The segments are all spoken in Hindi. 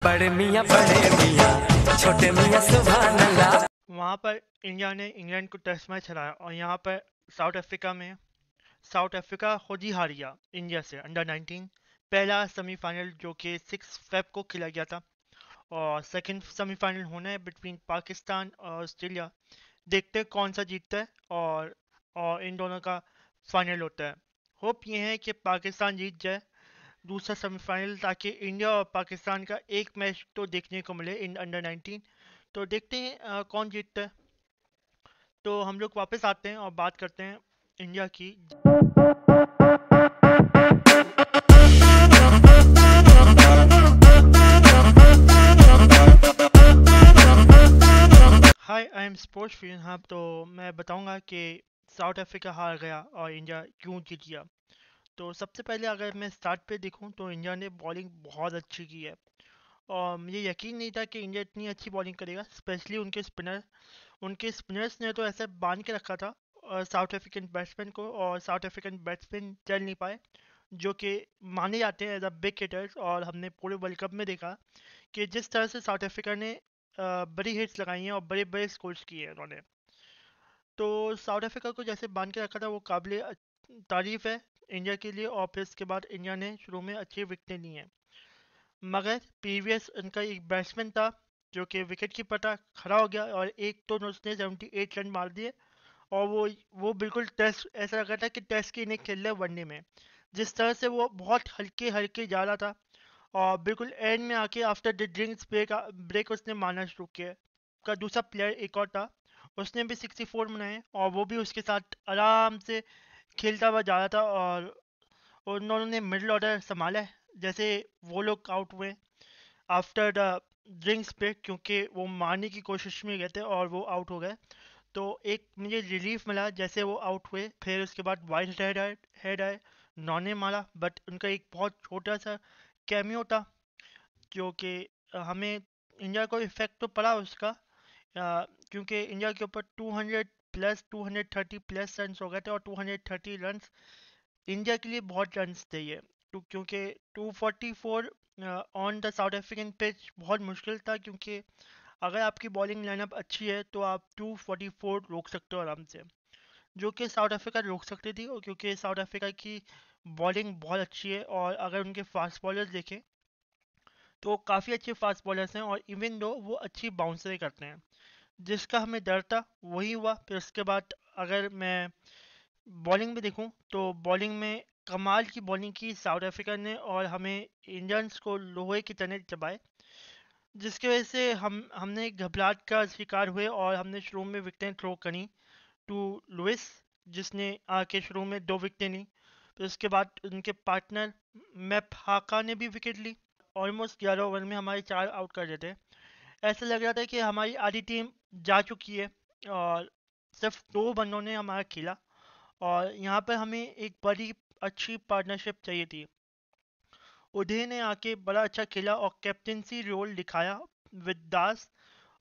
बड़े मियाँ छोटे मियाँ सुभान अल्लाह। वहाँ पर इंडिया ने इंग्लैंड को टेस्ट मैच हराया और यहाँ पर साउथ अफ्रीका खुद ही हार गया इंडिया से अंडर 19 पहला सेमीफाइनल जो कि 6 फेब को खेला गया था। और सेकंड सेमीफाइनल होना है बिटवीन पाकिस्तान और ऑस्ट्रेलिया। देखते हैं कौन सा जीतता है और इन दोनों का फाइनल होता है। होप ये है कि पाकिस्तान जीत जाए दूसरा सेमीफाइनल, ताकि इंडिया और पाकिस्तान का एक मैच तो देखने को मिले इन अंडर 19। तो देखते हैं कौन जीतता है। तो हम लोग वापस आते हैं और बात करते हैं इंडिया की। हाय, आई एम स्पोर्ट्स फीन। हाँ, तो मैं बताऊंगा कि साउथ अफ्रीका हार गया और इंडिया क्यों जीत गया। तो सबसे पहले अगर मैं स्टार्ट पे देखूं तो इंडिया ने बॉलिंग बहुत अच्छी की है और मुझे यकीन नहीं था कि इंडिया इतनी अच्छी बॉलिंग करेगा, स्पेशली उनके स्पिनर्स ने तो ऐसे बांध के रखा था साउथ अफ्रीकन बैट्समैन को, और साउथ अफ्रीकन बैट्समैन चल नहीं पाए जो कि माने जाते हैं एज अ बिग हिटर्स। और हमने पूरे वर्ल्ड कप में देखा कि जिस तरह से साउथ अफ्रीका ने बड़ी हिट्स लगाई हैं और बड़े बड़े स्कोर्स किए हैं उन्होंने। तो साउथ अफ्रीका को जैसे बांध के रखा था वो काबिल तारीफ है इंडिया के लिए। और फिर इसके बाद इंडिया ने शुरू में अच्छी विकेटें ली हैं, मगर प्रीवियस उनका एक बैट्समैन था जो कि विकेट कीपर था, खड़ा हो गया और एक तो उसने 78 रन मार दिए। और वो बिल्कुल टेस्ट, ऐसा लग रहा था कि टेस्ट की इनिंग खेल रहे वनडे में। जिस तरह से वो बहुत हल्के हल्के जा रहा था और बिल्कुल एंड में आके आफ्टर द ड्रिंक्स ब्रेक उसने मारना शुरू किया। का दूसरा प्लेयर एक और था, उसने भी 64 बनाए और वो भी उसके साथ आराम से खेलता हुआ जा रहा था। और उन्होंने मिडिल ऑर्डर संभाला है। जैसे वो लोग आउट हुए आफ्टर द ड्रिंक्स ब्रेक, क्योंकि वो मारने की कोशिश में गए थे और वो आउट हो गए। तो एक मुझे रिलीफ मिला जैसे वो आउट हुए। फिर उसके बाद वाइट हेड आए, नॉने मारा, बट उनका एक बहुत छोटा सा कैमियो था जो कि हमें इंडिया को इफेक्ट तो पड़ा उसका, क्योंकि इंडिया के ऊपर 200 प्लस 230 प्लस रन हो गए थे और 230 रन इंडिया के लिए बहुत रन्स थे ये। क्योंकि 244 on the south African pitch बहुत मुश्किल था, क्योंकि अगर आपकी बॉलिंग लाइनअप अच्छी है तो आप 244 रोक सकते हो आराम से, जो कि साउथ अफ्रीका रोक सकती थी। और क्योंकि साउथ अफ्रीका की बॉलिंग बहुत अच्छी है और अगर उनके फास्ट बॉलर्स देखें तो काफ़ी अच्छे फास्ट बॉलर्स हैं, और इवन दो वो अच्छी बाउंसरें करते हैं। जिसका हमें डर था वही हुआ। फिर उसके बाद अगर मैं बॉलिंग में देखूं तो बॉलिंग में कमाल की बॉलिंग की साउथ अफ्रीका ने और हमें इंडियंस को लोहे की तरह चबाए, जिसकी वजह से हमने घबराहट का शिकार हुए और हमने शुरू में विकेटें थ्रो करी टू लुइस, जिसने आके शुरू में 2 विकेटें ली। फिर उसके बाद उनके पार्टनर मैप हाका ने भी विकेट ली। ऑलमोस्ट 11 ओवर में हमारे 4 आउट कर देते। ऐसा लग रहा था कि हमारी आधी टीम जा चुकी है और सिर्फ 2 बंदों ने हमारा खेला। और यहाँ पर हमें एक बड़ी अच्छी पार्टनरशिप चाहिए थी। उदय ने आके बड़ा अच्छा खेला और कैप्टनसी रोल दिखाया विद दास,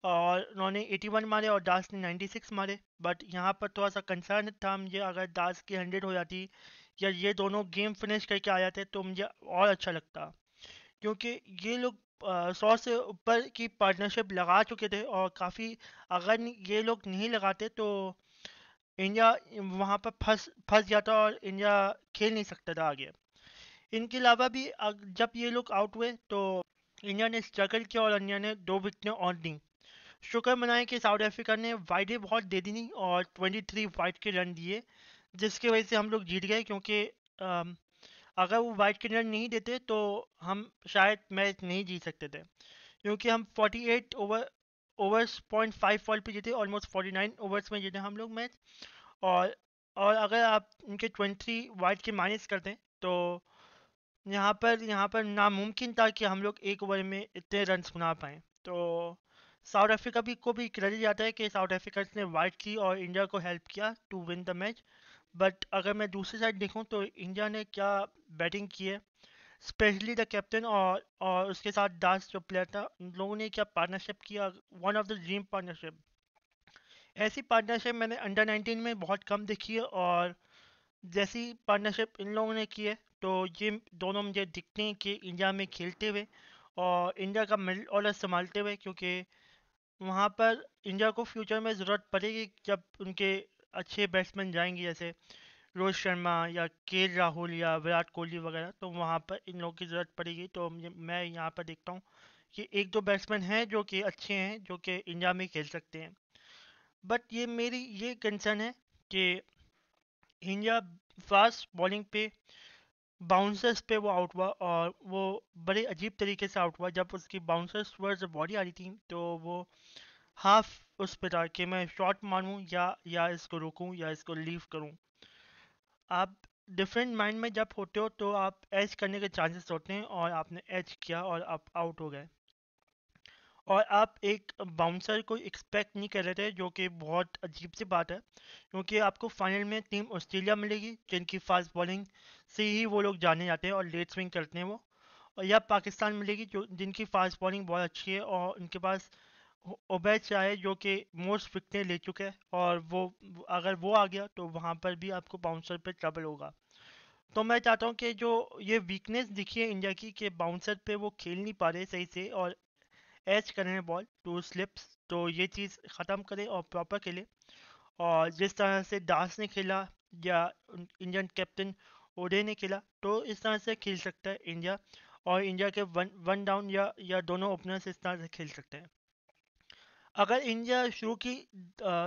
और उन्होंने 81 मारे और दास ने 96 मारे। बट यहाँ पर थोड़ा सा कंसर्न था मुझे, अगर दास की 100 हो जाती या ये दोनों गेम फिनिश करके आ जाते तो मुझे और अच्छा लगता, क्योंकि ये लोग 100 से ऊपर की पार्टनरशिप लगा चुके थे और काफ़ी, अगर ये लोग नहीं लगाते तो इंडिया वहाँ पर फंस फंस जाता और इंडिया खेल नहीं सकता था आगे। इनके अलावा भी जब ये लोग आउट हुए तो इंडिया ने स्ट्रगल किया और इंडिया ने 2 विकेटें और दी। शुक्र मनाएं कि साउथ अफ्रीका ने वाइडें बहुत दे दी नहीं और 23 वाइड के रन दिए, जिसकी वजह से हम लोग जीत गए। क्योंकि अम, अगर वो वाइड के रन नहीं देते तो हम शायद मैच नहीं जीत सकते थे, क्योंकि हम 48 ओवर्स .5 फॉल पे जीते, ऑलमोस्ट 49 ओवर्स में जीते हम लोग मैच। और और अगर आप इनके 23 वाइड के माइनस कर दें तो यहाँ पर नामुमकिन था कि हम लोग 1 ओवर में इतने रन बना पाएँ। तो साउथ अफ्रीका भी को भी क्रेडिट जाता है कि साउथ अफ्रीका ने वाइड की और इंडिया को हेल्प किया to win the match. But अगर मैं दूसरी साइड देखूँ तो इंडिया ने क्या बैटिंग की है, स्पेशली द कैप्टन और उसके साथ दास जो प्लेयर था, उन लोगों ने क्या पार्टनरशिप किया, one of the dream partnership. ऐसी पार्टनरशिप मैंने अंडर 19 में बहुत कम देखी है, और जैसी पार्टनरशिप इन लोगों ने की है तो ये दोनों मुझे दिखते हैं कि इंडिया में खेलते हुए और इंडिया का मिडिल ऑर्डर संभालते हुए, क्योंकि वहाँ पर इंडिया को फ्यूचर में ज़रूरत पड़ेगी जब उनके अच्छे बैट्समैन जाएंगे, जैसे रोहित शर्मा या के राहुल या विराट कोहली वगैरह, तो वहाँ पर इन लोगों की ज़रूरत पड़ेगी। तो मैं यहाँ पर देखता हूँ कि एक दो बैट्समैन हैं जो कि अच्छे हैं, जो कि इंडिया में खेल सकते हैं। बट ये मेरी ये कंसर्न है कि इंडिया फास्ट बॉलिंग पे बाउंसर्स पे वो आउट हुआ, और वो बड़े अजीब तरीके से आउट हुआ। जब उसकी बाउंसर्स वर्स बॉडी आ रही थी तो वो हाफ उस पे था कि मैं शॉट मारूं या इसको रोकूं या इसको लीव करूं। आप डिफरेंट माइंड में जब होते हो तो आप एज करने के चांसेस होते हैं, और आपने एज किया और आप आउट हो गए। और आप एक बाउंसर को एक्सपेक्ट नहीं कर रहे थे, जो कि बहुत अजीब सी बात है, क्योंकि आपको फाइनल में टीम ऑस्ट्रेलिया मिलेगी जिनकी फास्ट बॉलिंग से ही वो लोग जाने जाते हैं और लेट स्विंग करते हैं वो, और या पाकिस्तान मिलेगी जो जिनकी फास्ट बॉलिंग बहुत अच्छी है, और उनके पास ओबैड शाह है जो कि मोस्ट विकेटें ले चुके हैं, और वो अगर वो आ गया तो वहाँ पर भी आपको बाउंसर पे ट्रबल होगा। तो मैं चाहता हूँ कि जो ये वीकनेस दिखी है इंडिया की कि बाउंसर पे वो खेल नहीं पा रहे सही से और एच कर रहे हैं बॉल टू स्लिप्स, तो ये चीज़ ख़त्म करे और प्रॉपर खेले। और जिस तरह से दास ने खेला या इंडियन कैप्टन ओडे ने खेला, तो इस तरह से खेल सकता है इंडिया, और इंडिया के वन वन डाउन या दोनों ओपनर्स इस तरह से खेल सकते हैं। अगर इंडिया शुरू की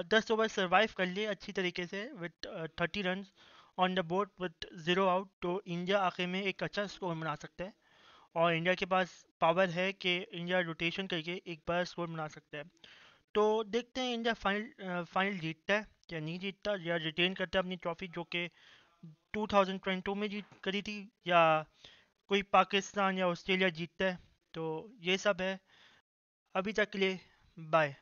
10 ओवर सर्वाइव कर ले अच्छी तरीके से with 30 run on the board with 0 out, तो इंडिया आखिर में एक अच्छा स्कोर बना सकता है। और इंडिया के पास पावर है कि इंडिया रोटेशन करके एक बड़ा स्कोर बना सकता है। तो देखते हैं इंडिया फाइनल जीतता है या नहीं जीतता, या रिटेन करता है अपनी ट्रॉफी जो कि 2022 में जीत करी थी, या कोई पाकिस्तान या ऑस्ट्रेलिया जीतता है। तो ये सब है अभी तक के लिए। बाय।